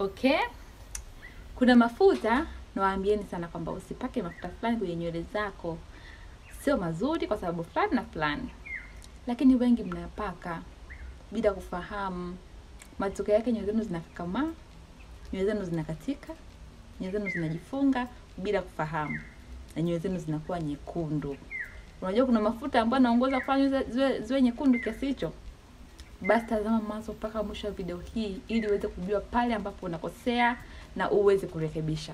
Okay? Kuna mafuta nawaambieni sana kwamba usipake mafuta fulani kwenye nywele zako. Sio mazuri kwa sababu fulani na fulani. Lakini wengi mnayapaka bila kufahamu. Matokeo yake nywele zenu zinakakamaa, nywele zenu zinakatika, nywele zenu zinajifunga bila kufahamu. Na nywele zenu zinakuwa nyekundu. Unajua kuna mafuta ambayo yanaongoza kufanya ziwe nyekundu kiasi hicho? Basi tazama mwanzo mpaka mwisho wa video hii ili uweze kujua pale ambapo unakosea na uweze kurekebisha.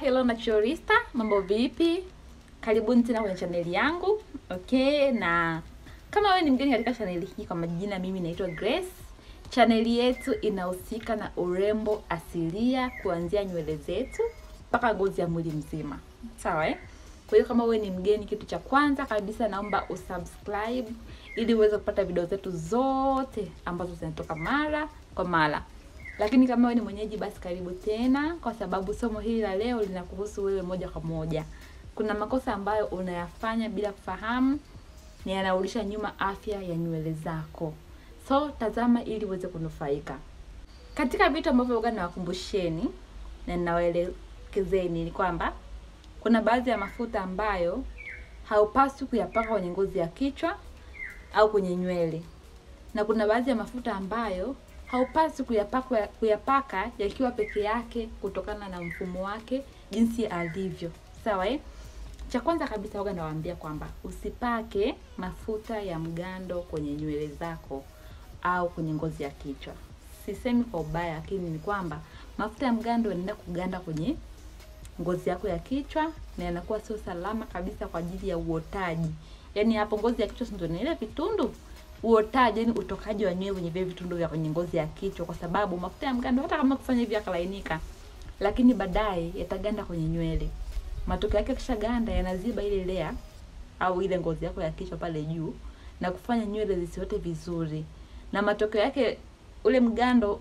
Hello naturalista, mambo vipi? Karibuni tena kwenye channel yangu. Okay, na kama wewe ni mgeni katika channel hii, kwa majina mimi naitwa Grace. Channel yetu inahusika na urembo asilia kuanzia nywele zetu mpaka ngozi ya mwili mzima. Sawa eh? Kwa hiyo kama wewe ni mgeni, kitu cha kwanza kabisa naomba usubscribe ili uweze kupata video zetu zote ambazo zinatoka mara kwa mara. Lakini kama wewe ni mwenyeji, basi karibu tena, kwa sababu somo hili la leo linakuhusu wewe moja kwa moja. Kuna makosa ambayo unayafanya bila kufahamu na yanarudisha nyuma afya ya nywele zako. So tazama ili uweze kunufaika. Katika vitu ambavyo huwa nawakumbusheni na ninawaelekezeni ni kwamba kuna baadhi ya mafuta ambayo haupaswi kuyapaka kwenye ngozi ya kichwa au kwenye nywele. Na kuna baadhi ya mafuta ambayo haupaswi kuyapaka yakiwa peke yake kutokana na mfumo wake jinsi alivyo. Sawa eh? Cha kwanza kabisa huwa nawaambia kwamba usipake mafuta ya mgando kwenye nywele zako au kwenye ngozi ya kichwa. Sisemi kwa ubaya, lakini ni kwamba mafuta ya mgando yanaenda kuganda kwenye ngozi yako ya kichwa na yanakuwa sio salama kabisa kwa ajili ya uotaji. Yaani hapo ngozi ya kichwa ndio ile vitundu. Uotaji ni utokaji wa nywele kwenye vile vitundu vya kwenye ngozi ya kichwa, kwa sababu mafuta ya mgando hata kama kufanya hivi yakalainika, lakini baadaye yataganda kwenye nywele. Matokeo yake kisha ganda yanaziba ile layer au ile ngozi yako ya kichwa pale juu na kufanya nywele zisiote vizuri. Na matokeo yake ule mgando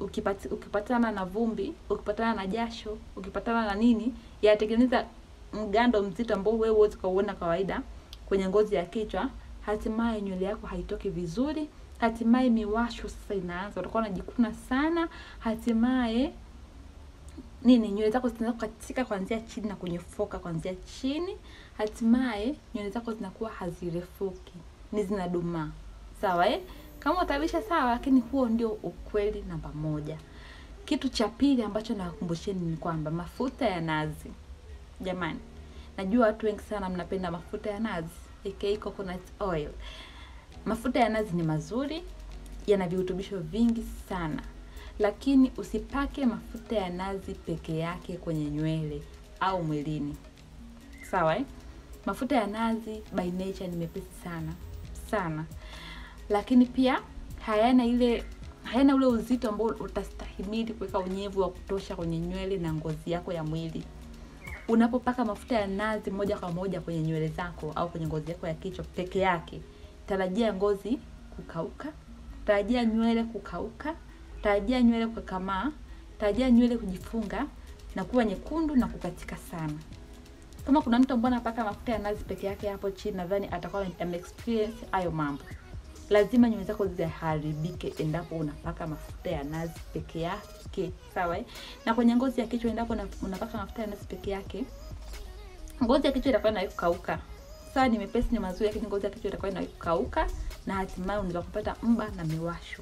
ukipatana na vumbi, ukipatana na jasho, ukipatana na nini, yatengeneza mgando mzito ambao wewe huwezi kuona kawaida kwenye ngozi ya kichwa. Hatimaye nywele yako haitoki vizuri, hatimaye miwasho sasa inaanza, utakuwa unajikuna sana, hatimaye nywele zako zinaanza kukatika kuanzia chini na kunyofoka kuanzia chini, hatimaye nywele zako zinakuwa hazirefuki, ni zinadumaa. Sawa eh? Kama utabisha sawa, lakini huo ndio ukweli namba moja. Kitu cha pili ambacho nawakumbusheni ni kwamba mafuta ya nazi. Jamani, najua watu wengi sana mnapenda mafuta ya nazi, aka coconut oil. Mafuta ya nazi ni mazuri, yana virutubisho vingi sana. Lakini usipake mafuta ya nazi peke yake kwenye nywele au mwilini. Sawa eh? Mafuta ya nazi by nature ni mepesi sana. Lakini pia hayana ule uzito ambao utastahimili kuweka unyevu wa kutosha kwenye nywele na ngozi yako ya mwili. Unapopaka mafuta ya nazi moja kwa moja kwenye nywele zako au kwenye ngozi yako ya kichwa peke yake, tarajia ngozi kukauka, tarajia nywele kukauka, tarajia nywele kukakamaa, tarajia nywele kujifunga na kuwa nyekundu na kukatika sana. Kama kuna mtu ambaye anapaka mafuta ya nazi peke yake hapo chini, nadhani atakuwa experience hayo mambo. Lazima nywele zako ziharibike endapo unapaka mafuta ya nazi peke yake. Sawa eh? Na kwenye ngozi ya kichwa endapo unapaka mafuta ya nazi peke yake, ngozi ya kichwa itakuwa inakauka. Sawa, ni mepesi, ni mazuri, lakini ngozi ya kichwa itakuwa inakauka na hatimaye unaweza kupata mba na miwasho.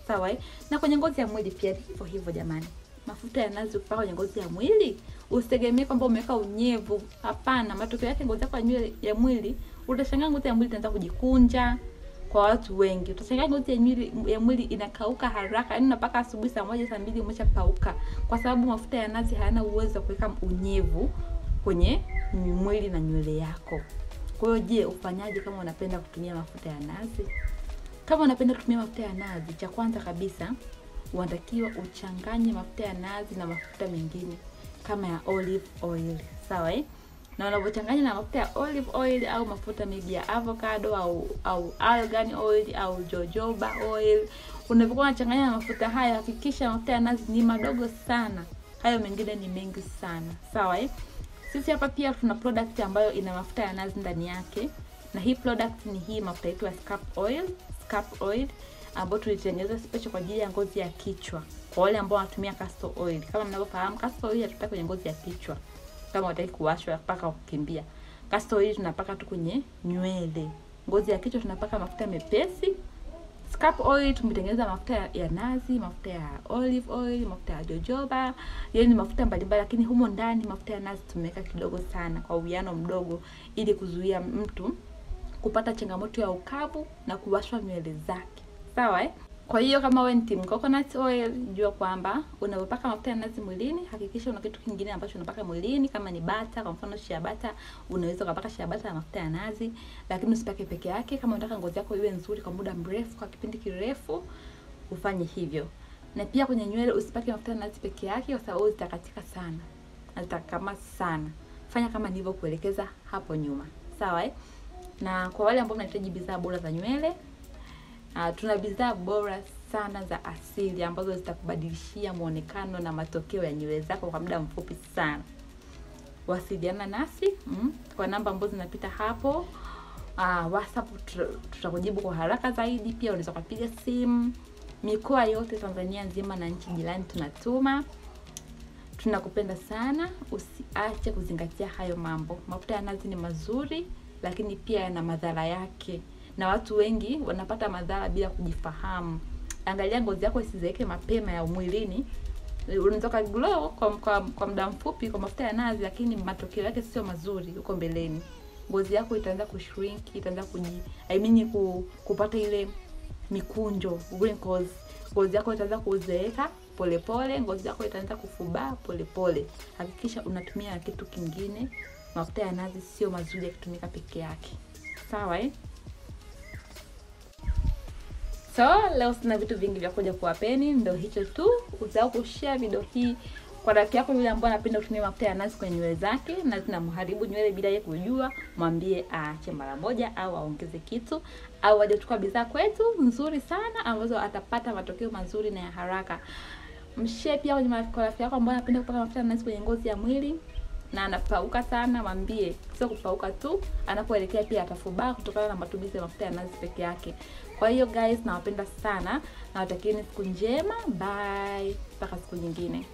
Sawa eh? Na kwenye ngozi ya mwili pia hivyo jamani. Mafuta ya nazi ukipaka kwenye ngozi ya mwili, usitegemee kwamba umeweka unyevu. Hapana, matokeo yake ngozi yako ya mwili, utashangaa ngozi ya mwili itaanza kujikunja. Kwa watu wengi utashangaa ngozi ya mwili inakauka haraka. Yaani unapaka asubuhi saa 1 saa 2 umeshapauka, kwa sababu mafuta ya nazi hayana uwezo wa kuweka unyevu kwenye mwili na nywele yako. Kwa hiyo je, ufanyaje kama unapenda kutumia mafuta ya nazi? Kama unapenda kutumia mafuta ya nazi, cha kwanza kabisa unatakiwa uchanganye mafuta ya nazi na mafuta mengine kama ya olive oil. Sawa eh? Na unapochanganya na mafuta ya olive oil au mafuta maybe ya avocado au argan oil au jojoba oil, Unapokuwa unachanganya mafuta haya, hakikisha mafuta ya nazi ni madogo sana. Hayo mengine ni mengi sana. Sawa Sisi hapa pia tuna product ambayo ina mafuta ya nazi ndani yake. Na hii product ni hii mafuta yetu ya scalp oil ambayo tulitengeneza special kwa ajili ya ngozi ya kichwa. Kwa wale ambao wanatumia castor oil. Kama mnavyofahamu castor oil tutapaka kwenye ngozi ya kichwa. Kama unataka kuwashwa paka kukimbia. Castor oil tunapaka tu kwenye nywele. Ngozi ya kichwa tunapaka mafuta mepesi. Scalp oil tumetengeneza mafuta ya nazi, mafuta ya olive oil, mafuta ya jojoba. Yaani mafuta mbalimbali, lakini humo ndani mafuta ya nazi tumeweka kidogo sana kwa uwiano mdogo ili kuzuia mtu kupata changamoto ya ukavu na kuwashwa nywele zake. Sawa Kwa hiyo kama wewe ni team coconut oil, jua kwamba unapopaka mafuta ya nazi mwilini, hakikisha una kitu kingine ambacho unapaka mwilini. Kama ni butter, kwa mfano shea butter, unaweza kupaka shea butter na mafuta ya nazi, lakini usipake peke yake. Kama unataka ngozi yako iwe nzuri kwa muda mrefu, kwa kipindi kirefu, ufanye hivyo. Na pia kwenye nywele usipake mafuta ya nazi peke yake kwa sababu zitakatika sana. Zitakama sana. Fanya kama nilivyokuelekeza hapo nyuma. Sawa Na kwa wale ambao wanahitaji bidhaa bora za nywele, tuna bidhaa bora sana za asili ambazo zitakubadilishia muonekano na matokeo ya nywele zako kwa muda mfupi sana. Wasiliana nasi kwa namba ambazo zinapita hapo. WhatsApp tutakujibu kwa haraka zaidi. Pia unaweza kupiga simu. Mikoa yote Tanzania nzima na nchi jirani tunatuma. Tunakupenda sana. Usiache kuzingatia hayo mambo. Mafuta ya nazi ni mazuri, lakini pia yana madhara yake. Na watu wengi wanapata madhara bila kujifahamu. Angalia ngozi yako isizeeke mapema ya mwilini. Unaweza glow kwa muda mfupi kwa mafuta ya nazi, lakini matokeo yake sio mazuri huko mbeleni. Ngozi yako itaanza kushrink, itaanza kupata ile mikunjo, wrinkles. Ngozi yako itaanza kuzeeka polepole, ngozi yako itaanza kufubaa polepole. Hakikisha unatumia kitu kingine. Mafuta ya nazi sio mazuri yakitumika peke yake. Sawa So, leo sina vitu vingi vya kuja kuwapeni, ndio hicho tu. Usahau kushare video hii kwa rafiki yako yule ambaye anapenda kutumia mafuta ya nazi kwenye nywele zake na zinamharibu nywele bila yeye kujua. Mwambie aache mara moja au aongeze kitu au aje kuchukua bidhaa kwetu nzuri sana ambazo atapata matokeo mazuri na ya haraka. Mshare pia kwenye rafiki yako ambaye anapenda kupaka mafuta ya nazi kwenye ngozi ya mwili na anapauka sana, mwambie sio kupauka tu, anapoelekea pia atafubaa kutokana na matumizi ya mafuta ya nazi peke yake. Kwa hiyo guys, nawapenda sana. Nawatakieni siku njema. Bye. Mpaka siku nyingine.